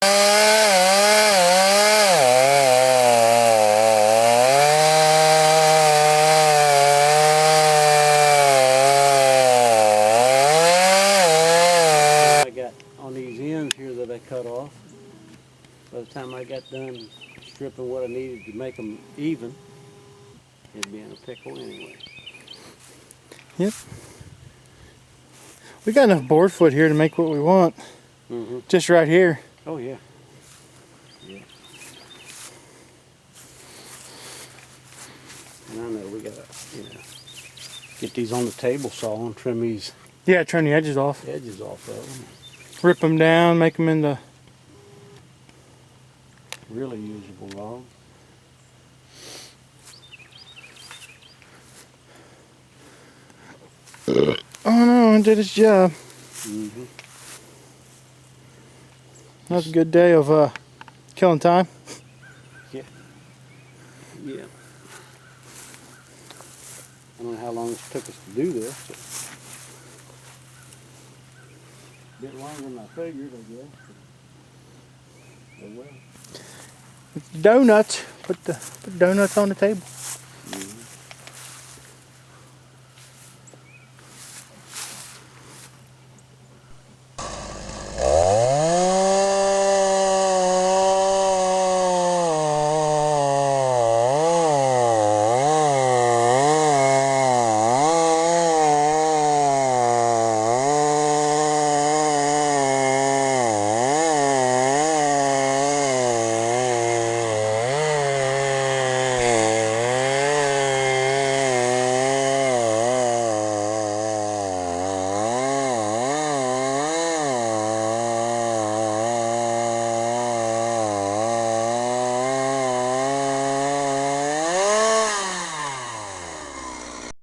On these ends here that I cut off, by the time I got done stripping what I needed to make them even, it'd be in a pickle anyway. Yep. We got enough board foot here to make what we want. Mm-hmm. Just right here. Oh yeah. Yeah. And I know we gotta, get these on the table saw and trim these Yeah, trim the edges off. edges off of them. Rip them down, make them into Really usable log. Oh no, it did its job. Mm-hmm. That was a good day of killing time. Yeah. Yeah. I don't know how long it took us to do this. A bit longer than I figured, I guess. Oh well. Donuts. Put donuts on the table.